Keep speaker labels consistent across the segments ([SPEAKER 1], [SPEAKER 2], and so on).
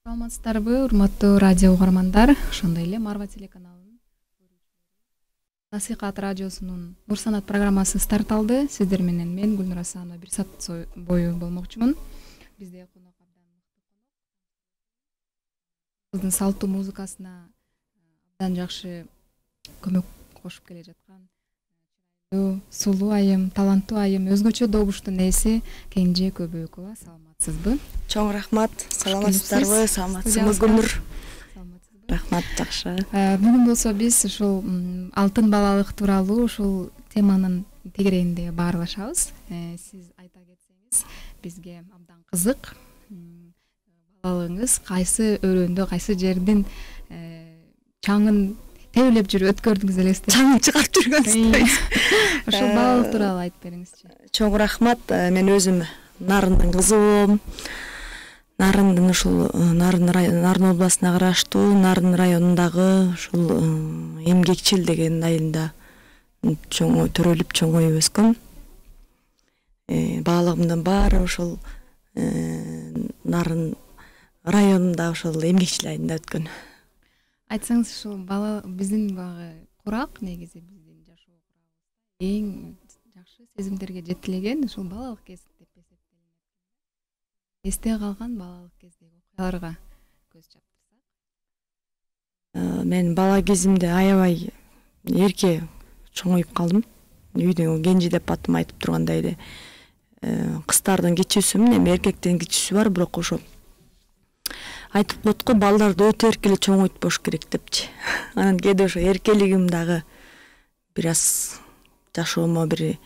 [SPEAKER 1] Саламатсыздарбы, урматтуу радио угармандар, ошондой эле Марва телеканалынын Насыйкат радиосунун Нур Санат программасы старт алды. Сиздер менен мен Гүлнур Асанова бир саат бою болмокчумун. Бизде конок биздин салттуу музыкасына абдан жакшы көмөк кошуп келе жаткан сулуу айым, таланттуу айым, өзгөчө добуштун ээси Кенже Көбөкова. Саламатсызбы?
[SPEAKER 2] Чоң рахмат. Саламатсыздарбы? Саламатсызбы Гүлнур? Рахмат, жакшы.
[SPEAKER 1] Бүгүн болсо биз ушул алтын балалык тууралуу ушул теманын тегерегинде баарлашабыз. Сиз айта кетсеңиз, бизге абдан кызык. Балалыгыңыз кайсы өрөөндө, кайсы жердин чаңын тебелеп жүрүп өткөрдүңүз элестеп?
[SPEAKER 2] Чаңын чыгарып жүргөнсүз.
[SPEAKER 1] Ошол балалык тууралуу айтып бериңизчи.
[SPEAKER 2] Чоң рахмат. Мен өзүм Нарындын кызыбым. Нарындын ушул Нарын областына караштуу Нарын районундагы ушул Эмгекчил деген айылда төрөлүп чоңоюп өскөм. Баалыгымдын баары ушул Нарын районунда ушул Эмгекчил айылында өткөн.
[SPEAKER 1] Айтсаңыз, ушул бала биздин багы курак, негизи биздин жашоо курагыбызда эң жакшы сезимдерге жетилеген ушул балалык кез деп эсептелинет. Эсте калган балалык кездеги окуяларга көз чаптырсак.
[SPEAKER 2] Мен бала кезимде аябай эрке чоңоюп калдым. Үйдүн кенжи деп атым айтып тургандай эле. Кыздардын кичүүсүмүн, эми эркектин кичүүсү бар, бирок ошо айтып коет го, балдарды өтө эркеле чоңойтпош керек депчи. Анан кээде ошо эркелигим дагы бир аз жашоомо бир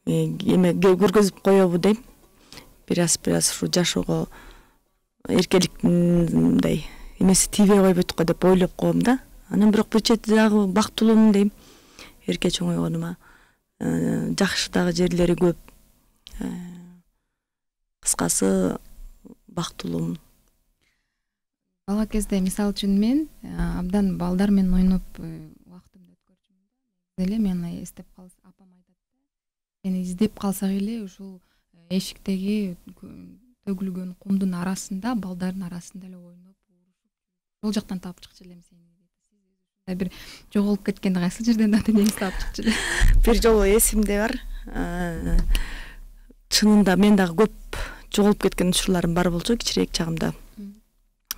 [SPEAKER 2] эме көргөзүп коебу дейм. Бир аз ушу жашоого эркеликтин эмеси тийбей койбойт го деп ойлоп коем да. Анан бирок бир чети дагы бактылуумун дейм. Эрке чоңойгонума жакшы дагы жерлери көп. Кыскасы бактылуумун.
[SPEAKER 1] Бала кезде, мисал үчүн мен абдан балдар менен ойноп убактымды өткөрчүмүн. Эле мен эстеп калсам, апам айтат, сени издеп калсак эле ушул эшиктеги төгүлгөн кумдун арасында, балдардын арасында эле ойноп, ошол жактан таап чыкчу элем сени. Сиз бир жоголуп кеткенде кайсы жерден денеңизди таап чыкчу эле?
[SPEAKER 2] Бир жолу эсимде бар. Чынында мен дагы көп жоголуп кеткен учурларым бар болчу кичирээк чагымда.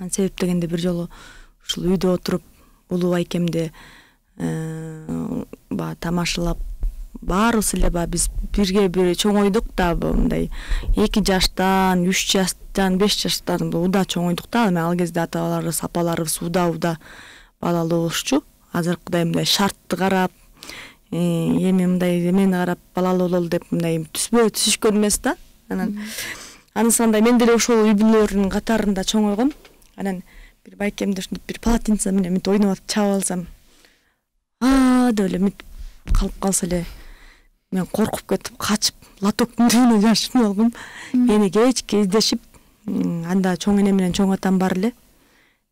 [SPEAKER 2] Себеп дегенде бир жолу ушул үйдө отуруп улуу байкемди тамашалап, баарыбыз эле биз бирге бир чоңойдук да, мындай 2 жаштан, 3 жаштан, 5 жаштан уда чоңойдук да. Ал кезде ата-бабаларыбыз, апаларыбыз уда балалуу болушчу. Азыркыдай мындай шартты карап, эми мындай эмени карап балалуу бололу деп мындай түзүшкөн эмес да. Анан анысында мен деле ошол үй бүлөлөрдүн катарында чоңойгом. Анан бир байкемди ушинтип бир полотенце менен мынтип ойноп чаап алсам, деп эле мынтип калып калса эле мен коркуп кетип, качып, лотоктун түбүнө жашынып алгам. Мени кечке издешип, анда чоң эне менен чоң атам бар эле.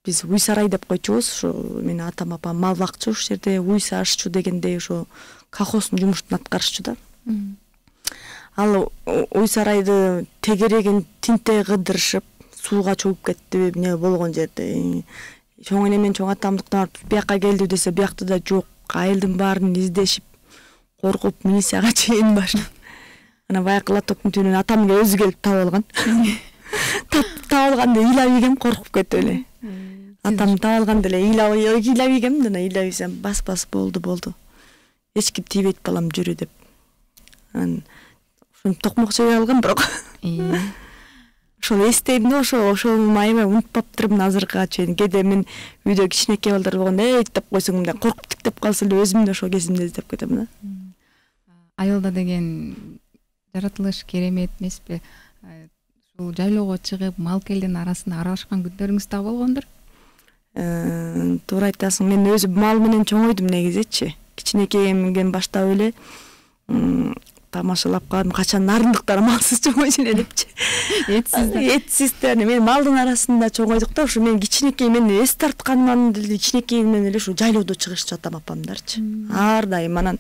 [SPEAKER 2] Биз уй сарай деп койчубуз. Ошо менин атам апам мал бакчу, ушул жерде уй саашчу дегендей ошо колхоздун жумуштун аткарышчу да. Ал уй сарайды тегерегин тинтей кыдырышып, сууга чөгүп кетти, эмне болгон жерде. Чоң эне менен чоң атамдыкына барып бияка келди десе, биякта да жок. Айылдын баарын издешип, коркуп, милицияга чейин башып. Анан баягы лотоктун түбүнөн атамга өзү келип таап алган. Таап алганда ыйлап ийгем, коркуп кетип эле. Атам таап алганда эле ыйлап ийгем, ыйлап ийсем, бас болду. Эч ким тийбейт балам, жүрү деп. Анан ушуну токмок жебей алгам, бирок. Ошол эстейм да, ошол аябай унутпаптырмын азыркыга чейин. Кээде мен үйдө кичинекей балдар болгондо деп койсоң мындай коркуп тиктеп калса эле өзүм да ошол кезимде издеп кетем да.
[SPEAKER 1] Айылда деген жаратылыш керемет эмеспи? Ушул жайлоого чыгып, мал келдин арасында аралашкан күндөрүңүз да болгондур?
[SPEAKER 2] Туура айтасың. Мен өзүм мал менен чоңойдум негизичи. Кичинекейимден баштап эле тамашалап калдым, качан нарындыктар малсыз чоңойчу эле депчи. Этсиз мен малдын арасында чоңойдук да, ушу мен кичинекей, мен эс тартканыман деле кичинекейимден эле ушу жайлоодо чыгышчу атам апамдарчы. Ар дайым анан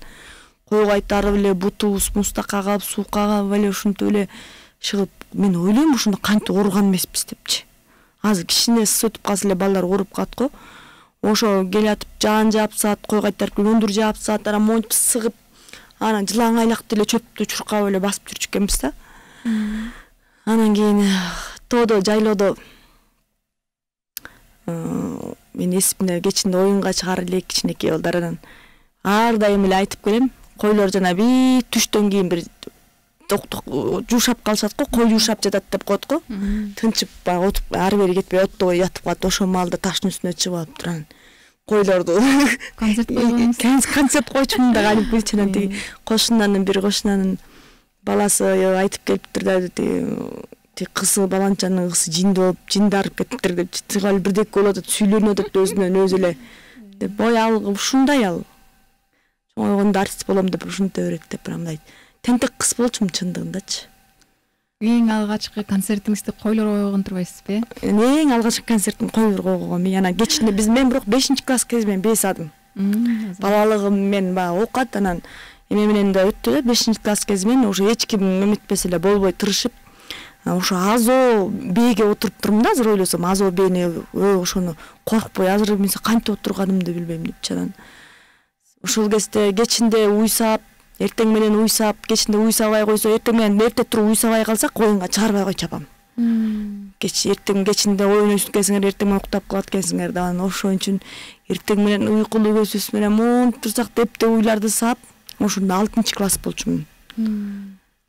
[SPEAKER 2] кой кайтарып эле бутубуз мустакка калып, суукка калып эле ушинтип эле чыгып, мен ойлойм ушунда кантип ооруган эмеспиз депчи. Азыр кичине ыссы өтүп калса эле балдар ооруп калат го. Ошо келатып жаан жаапсат, кой кайтарып өндүр жаапсат, анан монтип сыгып, анан жылаң айлакты эле чөптү чуркап эле басып жүрчү экенбиз да. Анан кийин тоодо, жайлоодо мен эсимде кечинде оюнга чыгар элек кичинекей балдар, анан ар дайым эле айтып келем, койлор жана бир түштөн кийин бир жуушап калышат го, кой жуушап жатат деп коет го. Тынчып баягы отуп, ары бери кетпей оттобой ятып калат. Ошол маалда таштын үстүнө чыгып алып туран койлорду концерт койчумун да, калип кылчынан тиги кошунанын бир кошунанын баласы айтып келиптир да, тиги кызы баланчанын кызы жинди болуп, жиндарып кетиптир деп, тыгал бирдеке болуп атат, сүйлөнүп атат өзүнөн өзү эле деп. Ой, ал ушундай, ал чоңойгондо артист болом деп ушинте берет деп мындай тентек кыз болчумун чындыгындачы.
[SPEAKER 1] Эң алгачкы концертиңизди койлор койгон турбайсызбы?
[SPEAKER 2] Эң алгачкы концертим койлор койгон. Мен анан кечинде мен бирок 5-класс кезимен бесадым. Балалыгым мен баягы окат, анан эме менен да өттү да, 5-класс кезимен уже эч ким эметпесе эле болбой тырышып, ошо азо бээге отуруп турмун да, азыр ойлосом, азо бээни ошону коркпой азыр эмесе кантип отурганымды билбейм депчи. Анан ошол кезде кечинде уйсап, эртең менен уйсап, кечинде уйсабай койсо, эртең менен эрте туруп уйсабай калсак, оюнга чыгарбай койчу апам. Кечинде оюн өткөнсүңөр, эртең менен уктап калат экенсиңер да, анан ошон үчүн эртең менен уйкулуу көзүбүз менен монтип турсак деп уйларды саап, ошондо 6-класс болчумун.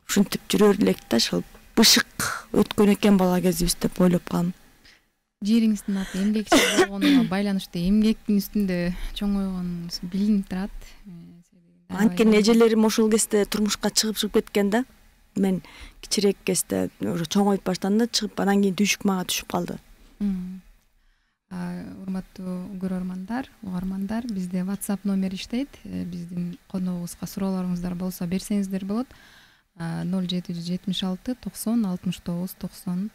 [SPEAKER 2] Ушинтип жүрөр элек да, ошол бышык өткөн экен бала кезибиз деп ойлоп калам.
[SPEAKER 1] Жериңиздин аты эмгекчи болгонуна байланыштуу, эмгектин үстүндө чоңойгонуңуз билинип турат.
[SPEAKER 2] Анткени эжелерим ошол кезде турмушка чыгып кеткен да. Мен кичирээк кезде уже чоңоюп баштадым да, чыгып, анан кийин түшүк мага түшүп калды.
[SPEAKER 1] Урматтуу көрөрмандар, угармандар, бизде WhatsApp номер иштейт. Биздин коногубузга суроолоруңуздар болсо берсеңиздер болот. 0776 90 69 90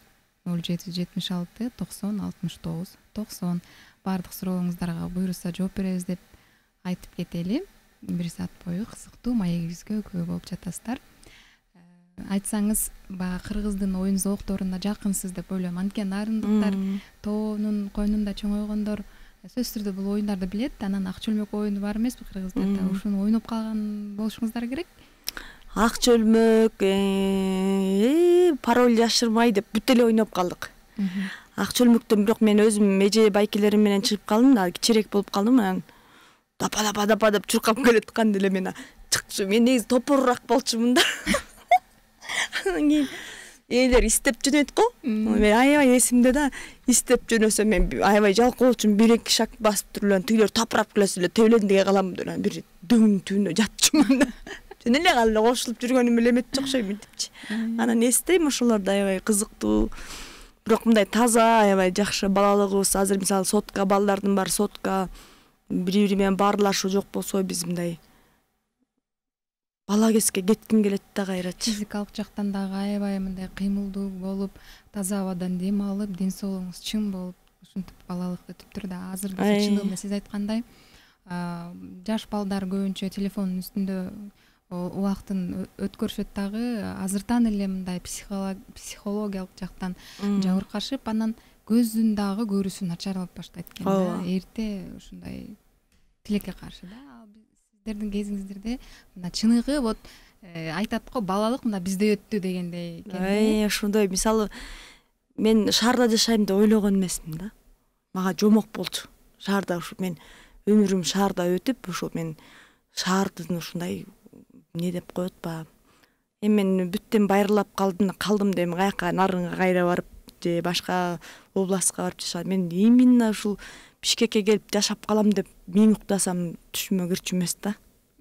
[SPEAKER 1] 0776 90 69 90. Бардык сурооңуздарга буйруса жооп беребиз деп айтып кетели. 1 саат бою кызыктуу маегибизге күбө болуп жатасыздар. Айтсаңыз, баягы кыргыздын оюн зоокторуна жакынсыз деп ойлойм. Анткени нарындыктар тоонун койнунда чоңойгондор сөзсүз түрдө бул оюндарды билет. Анан ак чөлмөк оюну бар эмеспи кыргыздарда? Ушуну ойноп калган болушуңуздар керек.
[SPEAKER 2] Ак чөлмөк, пароль жашырмай деп бүт эле ойноп калдык. Ак чөлмөктөн бирок мен өзүм эже байкелерим менен чыгып калдым да, кичирээк болуп калдым. Анан дапа деп чуркап келатканда эле мен чыкчу. Мен негизи топурураак болчумун да. Анан кийин элер истеп жөнөйт го. Мен аябай эсимде да, истеп жөнөсөм мен аябай жалкоо болчумун. 1-2 шаг басып туруп эле тигилер тапырап келсе эле тебелендиге калам деп анан бир дөңнүн түбүнө жатчумун да. Жөн эле калып эле кошулуп жүргөнүм эле эмет жокшойм депчи. Анан эстейм, ошолорду аябай кызыктуу. Бирок мындай таза, аябай жакшы балалыгыбыз. Азыр мисалы сотка, балдардын баары сотка, бири-бири менен баарлашуу жок болсо, биз мындай бала кезге кетким келет да кайрачы.
[SPEAKER 1] Физикалык жактан дагы аябай мындай кыймылдуу болуп, таза абадан дем алып, ден соолугуңуз чың болуп, ушинтип балалык өтүптүр да. Азыркы чындыгында сиз айткандай, жаш балдар көбүнчө телефондун үстүндө убактын өткөрүшөт дагы. Азыртан эле мындай психологиялык жактан жабыркашып, анан көздүн дагы көрүүсү начарлап баштайт экен да. Эрте ушундай тилекке каршы да. Сиздердин кезиңиздерде мына чыныгы вот айтат го, балалык мына бизде өттү дегендей экен.
[SPEAKER 2] Ошондой, мисалы мен шаарда жашайм деп ойлогон эмесмин да. Мага жомок болчу. Шаарда ушу мен өмүрүм шаарда өтүп, ушу мен шаардын ушундай не деп коет ба. Мен бүттен байырлап калдым дейм, каяка нарынга кайра барып же башка областка барып жашаган. Мен именно ушул Бишкекке келип жашап калам деп мен уктасам түшүмө кирчү эмес да.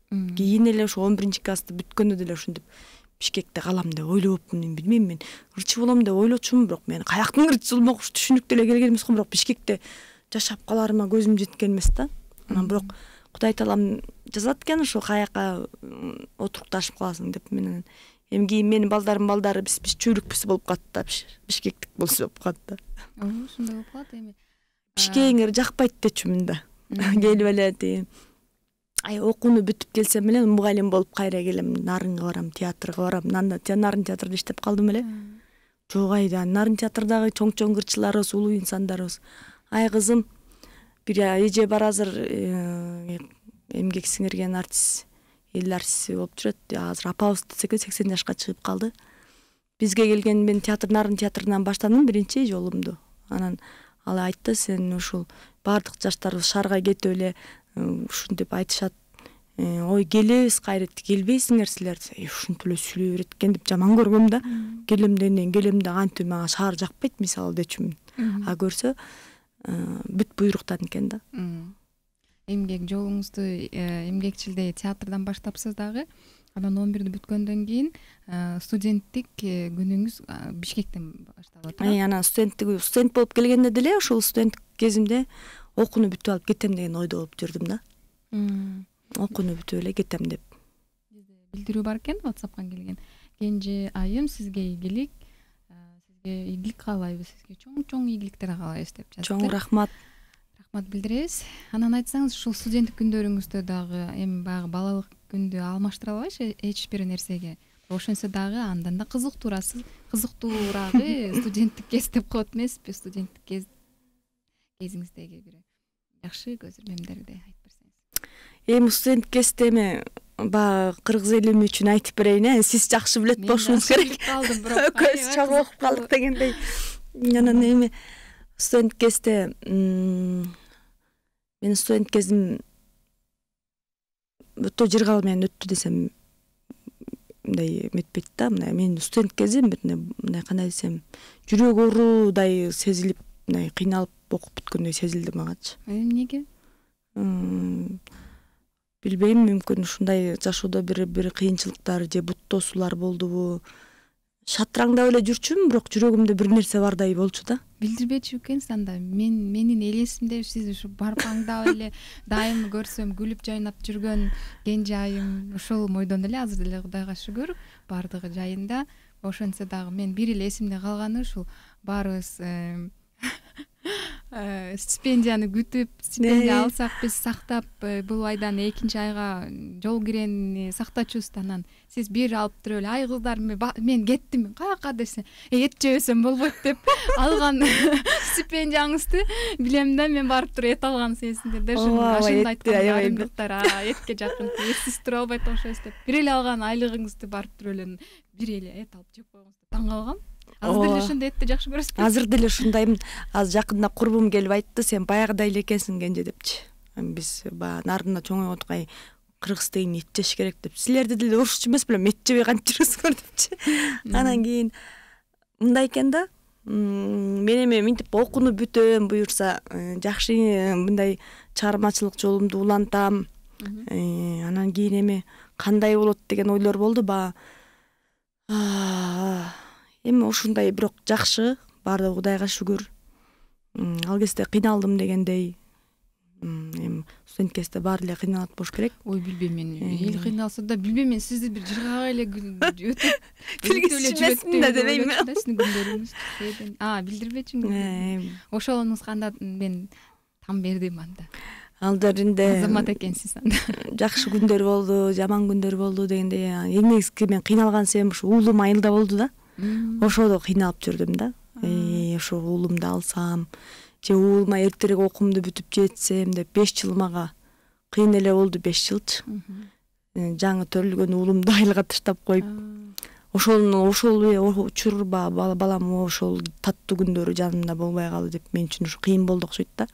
[SPEAKER 2] Кийин эле ошо 11-классты бүткөндө деле ушинтип Бишкекте калам деп ойлоопмун, мен билбейм, мен ырчы болом деп ойлочумун, бирок мен каяктын ырчысы болмок, түшүнүктө эле келген эмес го, бирок Бишкекте жашап каларыма көзүм жеткен эмес да. Анан бирок Кудай таалам жазат экен ошо каяка отурукташып каласың деп. Менен эми кийин менин балдарымдын балдары биз чүрүкпүз болуп калат да, бишкектик болуп калат да.
[SPEAKER 1] Ошондой болуп калат эми.
[SPEAKER 2] Бишкегиңер жакпайт дечүмүн да. Келип эле тиги окууну бүтүп келсем эле мугалим болуп кайра келем, Нарынга барам, театрга барам. Нарын театрда иштеп калдым эле. Жок айда, Нарын театрдагы чоң кырчыларыбыз, улуу инсандарыбыз. Ай кызым, бир эже бар азыр эмгек сиңирген артист, эл артисти болуп жүрөт. Азыр апабыз десек 80 жашка чыгып калды. Бизге келген, мен Нарын театрынан баштадым биринчи жолумду. Анан ал айтты, сен ушул бардык жаштарыбыз шаарга кетип эле ушинтип айтышат. Ой, келебиз кайра, келбейсиңер силер. Ушинтип эле сүйлөй берет экен деп жаман көргөм да. Келем да кантип мага шаар жакпайт мисалы дечүмүн. А көрсө бүт буйруктан экен да.
[SPEAKER 1] Эмгек жолуңузду эмгекчилде театрдан баштапсыз дагы. Анан 11-ди бүткөндөн кийин студенттик күнүңүз Бишкектен башталып атат.
[SPEAKER 2] Анан студент болуп келгенде деле ошол студенттик кезимде окууну бүтүп алып кетем деген ойдо болуп жүрдүм да. Окууну бүтүп эле кетем деп.
[SPEAKER 1] Бизде билдирүү бар экен, WhatsAppка келген. Кенже айым, сизге ийгилик, каалайбыз, сизге чоң ийгиликтер каалайбыз деп жазды.
[SPEAKER 2] Чоң рахмат.
[SPEAKER 1] Рахмат билдиребиз. Анан айтсаңыз, ушул студенттик күндөрүңүздө дагы эми баягы балалык күндү алмаштыра албайбы эч бир нерсеге. Ошентсе дагы андан да кызыктуурагы студенттик кез деп коет эмеспи? Студенттик кезиңиздеги бир жакшы көзөрмөмдөрдү айтып берсеңиз.
[SPEAKER 2] Эми студенттик кезде эми баягы кыргыз элим үчүн айтып берейин, сиз жакшы билет болушуңуз керек. Көз чоң окуп калдык дегендей. Анан эми студенттик кезде мен студент кезим өтө жыргал менен өттү десем мындай эметпейт да. Мен студент кезим мындай кандай десем, жүрөк оорудай сезилип, мындай кыйналып окуп бүткөндөй сезилди магачы.
[SPEAKER 1] Эмнеге?
[SPEAKER 2] Билбейм, мүмкүн ушундай жашоодо бир кыйынчылыктар же бут тосуулар болдубу. Шатраңдап эле жүрчүмүн, бирок жүрөгүмдө бир нерсе бардай болчу да.
[SPEAKER 1] Билдирбечү экенсиз анда. Менин элесимде сиз ушу барпаңдап эле дайым көрсөм күлүп жайнап жүргөн кенже айым ошол ойдон эле азыр деле Кудайга шүгүр бардыгы жайында. Ошентсе дагы мен бир эле эсимде калганы ушул баарыбыз стипендияны күтүп, стипендия алсак биз сактап, бул айдан экинчи айга жол кирени сактачубуз. Анан сиз бир алып туруп эле, ай кыздар, мен кеттим, каяка десе, эт жебесем болбойт деп алган стипендияңызды билем да, мен барып туруп эт алган сезиндер да. Ошондо айткан айымдыктар, этке жакын, эсиз тура албайт окшойсуз деп. Бир эле алган айлыгыңызды барып туруп эле бир эле эт алып жеп койгонсуз. Таң калгам. Азыр деле ошондой этти жакшы көрөсүзбү? Азыр
[SPEAKER 2] деле ушундаймын. Азыр жакында курбум келип айтты, сен баягыдай эле экенсиң Кенже депчи. Биз баягы Нарында чоңойгондук, кыргыз тегин эт жеш керек деп. Силерди деле урушчу эмес белем, эт жебей кантип жүрөсүңөр депчи. Анан кийин мындай экен да. Мен эми минтип окууну бүтөм, буюрса жакшы мындай чыгармачылык жолумду улантам. Анан кийин эми кандай болот деген ойлор болду. Эми ушундай, бирок жакшы, баардыгы Кудайга шүгүр. Ал кезде кыйналдым дегендей. Эми студент кезде баары эле кыйналат болуш керек.
[SPEAKER 1] Ой, билбейм мен. Эл кыйналса да, билбейм мен сизди бир жыргак эле өтүп
[SPEAKER 2] билгисизмесин да дебейм.
[SPEAKER 1] Билдирбечиң. Ошолуңуз кандай мен там бердим анда.
[SPEAKER 2] Ал жеринде
[SPEAKER 1] азамат экенсиз анда.
[SPEAKER 2] Жакшы күндөр болду, жаман күндөр болду дегендей. Эң негизги мен кыйналган себебим ушу уулум айылда болду да. Ошодо кыйналып жүрдүм да. Ошо уулумду алсам, же уулума эртерээк окуумду бүтүп жетсем деп 5 жыл мага кыйын эле болду, 5 жылчы. Жаңы төрөлгөн уулумду айылга таштап коюп, ошол учур балам ошол таттуу күндөрү жанымда болбой калды деп мен үчүн ушу кыйын болду окшойт да.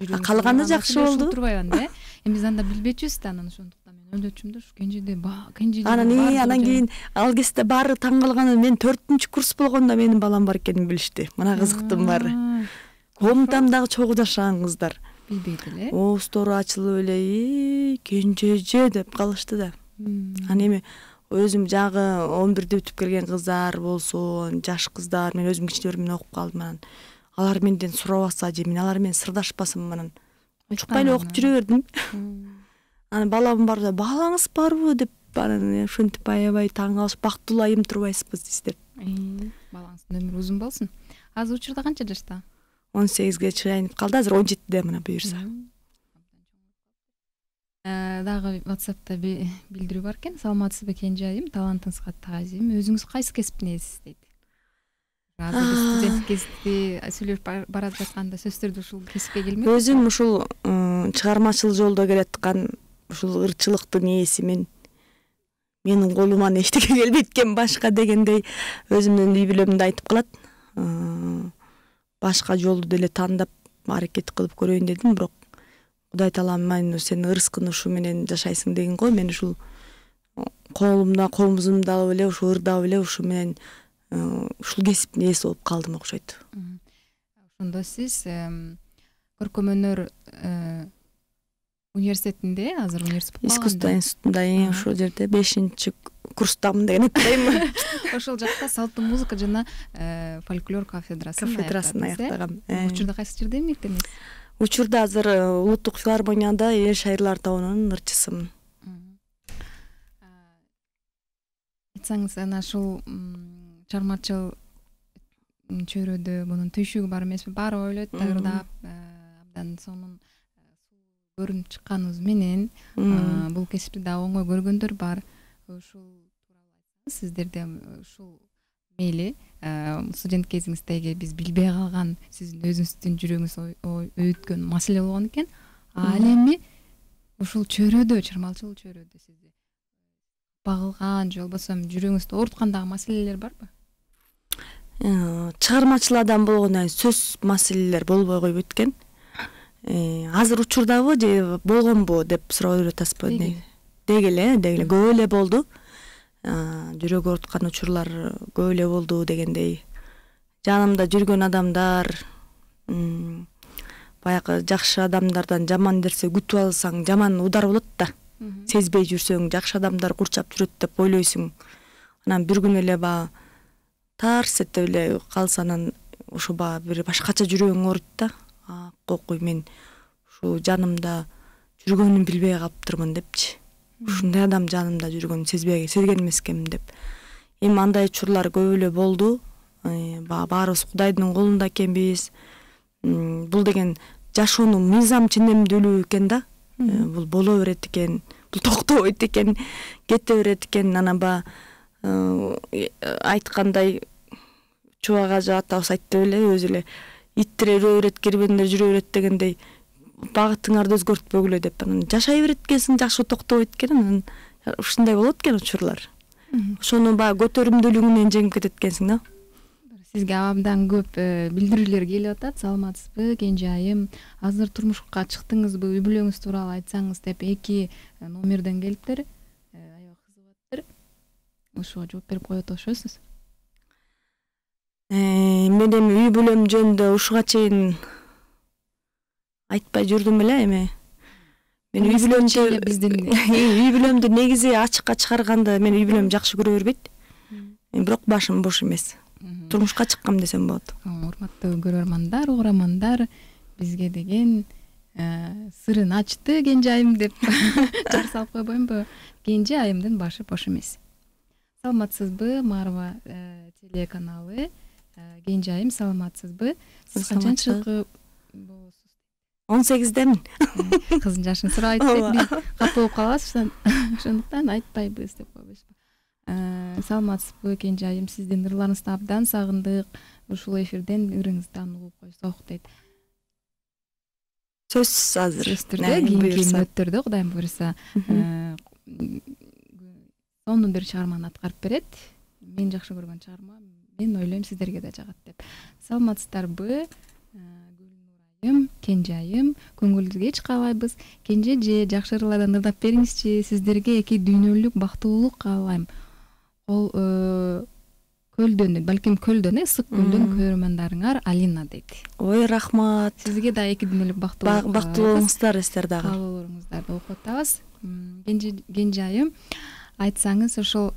[SPEAKER 2] Калганы жакшы болду.
[SPEAKER 1] Турбайбы, эми биз анда билбечүбүз да, анан ошондуктан мен ойлочумун да, ушу Кенжеде
[SPEAKER 2] анан кийин ал кезде баары таң калганы, мен 4-курс курс болгондо менин балам бар экенин билишти. Мына кызыктын баары. Комнатамдагы чогуу жашаган кыздар
[SPEAKER 1] билбейт эле.
[SPEAKER 2] Оозтору ачылып эле, Кенжеже деп калышты да. Анан эми өзүм жагы 11-ди бүтүп келген кыздар болсо, жаш кыздар, мен өзүм кичинебир менен окуп калдым. Анан алар менден сурабаса же мен алар менен сырдашпасам, анан учукпай эле окуп жүрө бердим. Анан балам барда балаңыз барбы деп анан ушинтип аябай таң калышып бактылуу айым турбайсызбы сиз деп.
[SPEAKER 1] Балаңыздын өмүрү узун болсун. Азыр учурда канча жашта?
[SPEAKER 2] 18ге чейинип калды, азыр 17де мына буюрса.
[SPEAKER 1] Дагы WhatsApp'та билдирүү бар экен. Саламатсызбы Кенже айым, талантыңызга таазим. Өзүңүз кайсы кесиптен элесиз дейт. Азыр биз студент кесипти сүйлөп барат жатканда сөздөрдү ушул кесипке келмек.
[SPEAKER 2] Өзүм ушул чыгармачыл жолдо келаткан ушул ырчылыктын ээси менин колуман эчтеке келбейт экен башка дегендей өзүмдүн үй бүлөмдү айтып калат. Башка жолду деле тандап аракет кылып көрөйүн дедим, бирок Кудай таалам мен сен ырыскын ушу менен жашайсың деген го. Мен ушул колумда, комузумда эле, ушу ырда эле ушу менен ушул кесиптин ээси болуп калдым окшойт.
[SPEAKER 1] Ошондо сиз көркөм өнөр университетинде, азыр университет
[SPEAKER 2] искусство институтунда ошол жерде 5-курстамын деген айтайм.
[SPEAKER 1] Ошол жакта салттуу музыка жана фольклор кафедрасын
[SPEAKER 2] аяктагам.
[SPEAKER 1] Учурда кайсы жерде эмгектенесиз?
[SPEAKER 2] Учурда азыр улуттук филармонияда эл шайырлар тобунун ырчысымын.
[SPEAKER 1] Айтсаңыз, ана ушул чыгармачыл чөйрөдө мунун түйшүгү бар эмеспи? Баары ойлойт да ырдап, абдан сонун көрүнүп чыкканыбыз менен бул кесипти да оңой көргөндөр бар. Ушул тууралуу айтсаңыз, сиздерде ушул мейли студент кезиңиздеги биз билбей калган сиздин өзүңүздүн жүрөгүңүз өйткөн маселе болгон экен. Ал эми ушул чөйрөдө, чыгармачыл чөйрөдө сизди багылган же болбосо жүрөгүңүздү ооруткан дагы маселелер барбы?
[SPEAKER 2] Чыгармачыл адам болгондон кийин сөз маселелер болбой койбойт экен. Азыр учурдабы же болгонбу деп сурап берип атасызбы? Деги эле көп эле болду. Жүрөк ооруткан учурлар көп эле болду дегендей. Жанымда жүргөн адамдар, баягы жакшы адамдардан жаман нерсе күтүп алсаң, жаман удар болот да. Сезбей жүрсөң, жакшы адамдар курчап жүрөт деп ойлойсуң. Анан бир күн эле тарс этип эле калса, анан ушу бир башкача жүрөгүң ооруйт да. Кокуй мен ушу жанымда жүргөнүн билбей калыптырмын депчи. Ушундай адам жанымда жүргөнүн сезген эмес экенмин деп. Эми андай учурлар көп эле болду. Баарыбыз Кудайдын колунда экенбиз. Бул деген жашоонун мыйзам ченемдүүлүгү экен да. Бул боло берет экен, бул токтобойт экен, кете берет экен. Анан айткандай Чубак ажы атабыз айтты эле, өзү эле иттер өрө берет, кербендер жүрө берет дегендей багытыңарды өзгөртпөгүлө деп. Анан жашай берет экенсиң, жакшы токтобойт экен. Анан ушундай болот экен учурлар. Ошону көтөрүмдүүлүгүнөн жеңип кетет экенсиң да.
[SPEAKER 1] Сизге абдан көп билдирүүлөр келип атат. Саламатсызбы Кенже айым, азыр турмушка чыктыңызбы, үй бүлөңүз тууралуу айтсаңыз деп 2 номерден келиптир. Аябай кызыгаттыр. Ошого жооп берип коет окшойсуз.
[SPEAKER 2] Мен эми үй бүлөм жөнүндө ушуга чейин айтпай жүрдүм эле эми. Мен үй бүлөмдү негизи ачыкка чыгарганда мен үй бүлөм жакшы көрө бербейт. Бирок башым бош эмес. Турмушка чыккам десем болот.
[SPEAKER 1] Урматтуу көрөрмандар, угурамандар, бизге деген сырын ачты Кенже айым деп жар салып койбоймбу? Кенже айымдын башы бош эмес. Саламатсызбы Марва телеканалы. Кенже айым, саламатсызбы? Сиз канчанчы болосуз?
[SPEAKER 2] 18демин.
[SPEAKER 1] Кыздын жашын сурап айтпайт, биз капа болуп калабыз, ошондуктан айтпайбыз деп койбойсузбу? Саламатсызбы Кенже айым, сиздин ырларыңызды абдан сагындык. Ушул эфирден ырыңыздан угуп койсок дейт.
[SPEAKER 2] Сөзсүз азыр.
[SPEAKER 1] Кийинки мүнөттөрдө Кудайым буйруса сонун бир чыгарманы аткарып берет. Мен жакшы көргөн чыгарма, мен ойлойм сиздерге да жагат деп. Саламатсыздарбы Гүлнурайым, Кенже айым, көңүлүңүзгө эч каалайбыз. Кенже же жакшы ырлардан ырдап бериңизчи. Сиздерге 2 дүйнөлүк бактылуулук каалайм. Ол көлдөн, балким көлдөн, ысык көлдөн көрөрмандарыңар Алина дейт.
[SPEAKER 2] Ой, рахмат.
[SPEAKER 1] Сизге да 2 дүйнөлүк
[SPEAKER 2] бактылуулугуңуздар эстер дагы.
[SPEAKER 1] Каалоолоруңуздарды окуп атабыз. Кенже айым, айтсаңыз ошол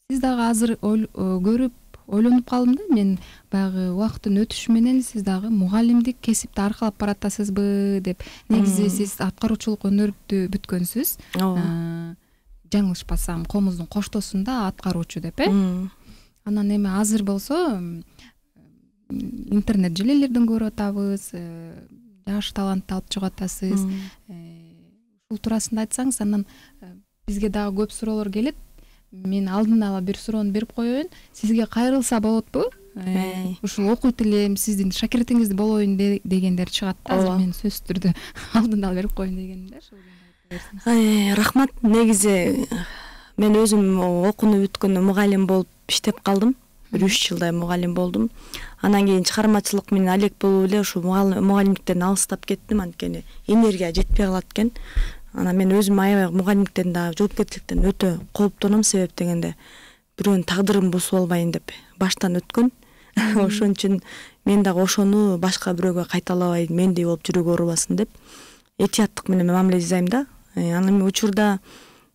[SPEAKER 1] сиз дагы азыр көрүп ойлонуп калдым да, мен баягы убакыттын өтүшү менен сиз дагы мугалимдик кесипти аркалап баратасызбы деп. Негизи сиз аткаруучулук өнөрдү бүткөнсүз. Жаңылышпасам, Комуздун Коштосунда аткаруучу деп, Анан эми азыр болсо интернет желелерден көрүп атабыз, жаш талантты алып чыгып атасыз. Ушул туурасында айтсаңыз, анан бизге дагы көп суроолор келет. Мен алдын ала бир суроону берип коеюн. Сизге кайрылса болотпу? Ушул окуйт элем, сиздин шакиртиңиз болоюн дегендер чыгат да. Азыр мен сөзсүз түрдө алдын ала берип коеюн дегеним да.
[SPEAKER 2] Рахмат. Негизи мен өзүм окууну бүткөндө мугалим болуп иштеп калдым. 3 жылдай мугалим болдум. Анан кийин чыгармачылык менен алек болуп эле ушу мугалимдиктен алыстап кеттим, анткени энергия жетпей калат экен. Анан мен өзүм аябай мугалимдиктен да жоопкерчиликтен өтө кооптоном, себеп дегенде бирөөнүн тагдырын бусуп албайын деп баштан өткөн. Ошон үчүн мен дагы ошону башка бирөөгө кайталабай, мендей болуп жүрөгү оорубасын деп этияттык менен мамиле жасайм да. Анан учурда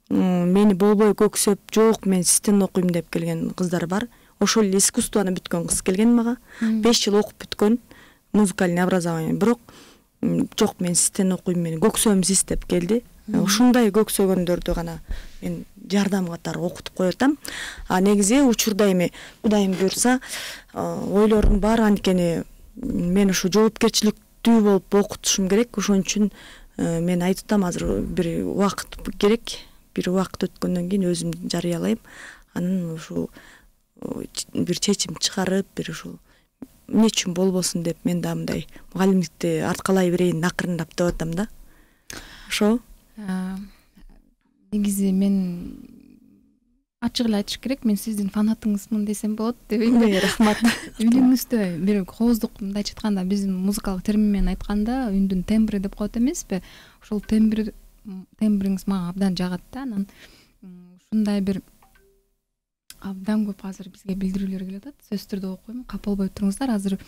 [SPEAKER 2] мени болбой көксөп, жок мен системде окуйм деп келген кыздар бар. Ошол эле искусствону бүткөн кыз келген мага. 5 жыл окуп бүткөн, музыкальный образование. Бирок жок мен системде окуйм, мени көксөм сиз деп келди. Ушундай көксөгөндөрдү гана мен жардам катары окутуп коюп атам. Негизи учурда эми Кудайым буйрса ойлорум бар, анткени мен ушу жоопкерчиликтүү болуп окутушум керек. Ошон үчүн мен айтып атам, азыр бир убакыт керек. Бир убакыт өткөндөн кийин өзүм жарыялайм. Анан ушу бир чечим чыгарып, бир ушул эмне үчүн болбосун деп мен да мындай мугалимдикти арткалай берейин акырындап деп атам да. Ошо.
[SPEAKER 1] Негизи мен ачык эле айтыш керек, мен сиздин фанатыңызмын десем болот дебейм.
[SPEAKER 2] Рахмат.
[SPEAKER 1] Үнүңүздө бир кооздук, мындайча айтканда биздин музыкалык термин менен айтканда үндүн тембри деп коет эмеспи? Ошол тембриңиз мага абдан жагат да. Анан ушундай бир абдан көп азыр бизге билдирүүлөр келип атат. Сөзсүз түрдө окуйм, капа болбой туруңуздар. Азыр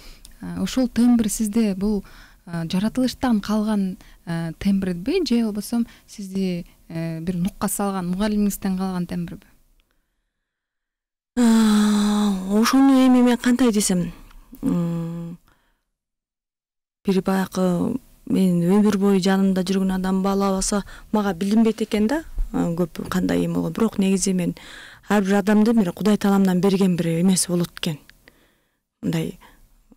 [SPEAKER 1] ошол тембр сизде бул жаратылыштан калган тембрби же болбосо сизди бир нукка салган мугалимиңизден калган тембрби?
[SPEAKER 2] Ошону эми мен кандай десем, бир баягы менин өмүр бою жанымда жүргөн адам баалабаса мага билинбейт экен да, көп кандай эме болгон. Бирок негизи мен ар бир адамды бир Кудай Тааламдан берген бир эмеси болот экен. Мындай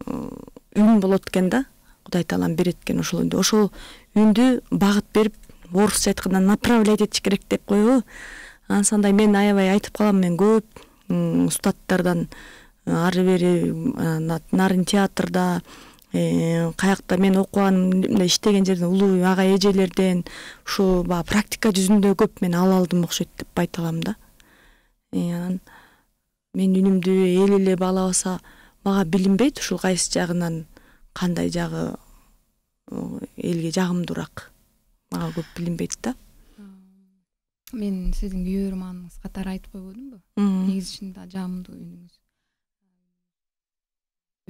[SPEAKER 2] үн болот экен да. Кудай Таалам берет экен ошол үндү. Ошол үндү багыт берип, орусча айтканда направлять этиш керек деп коебу. Ансандай мен аябай айтып калам, мен көп устаттардан ары бери нарын театрда, каякта мен окуган, мындай иштеген жерден улуу ага эжелерден ушу практика жүзүндө көп мен ала алдым окшойт деп айта алам да. Анан мен үнүмдү эл эле баалабаса мага билинбейт, ушул кайсы жагынан кандай жагы элге жагымдуураак мага көп билинбейт да.
[SPEAKER 1] Мен сиздин күйөрманыңыз катары айтып койбодумбу? Негизи чынында жагымдуу үнүңүз.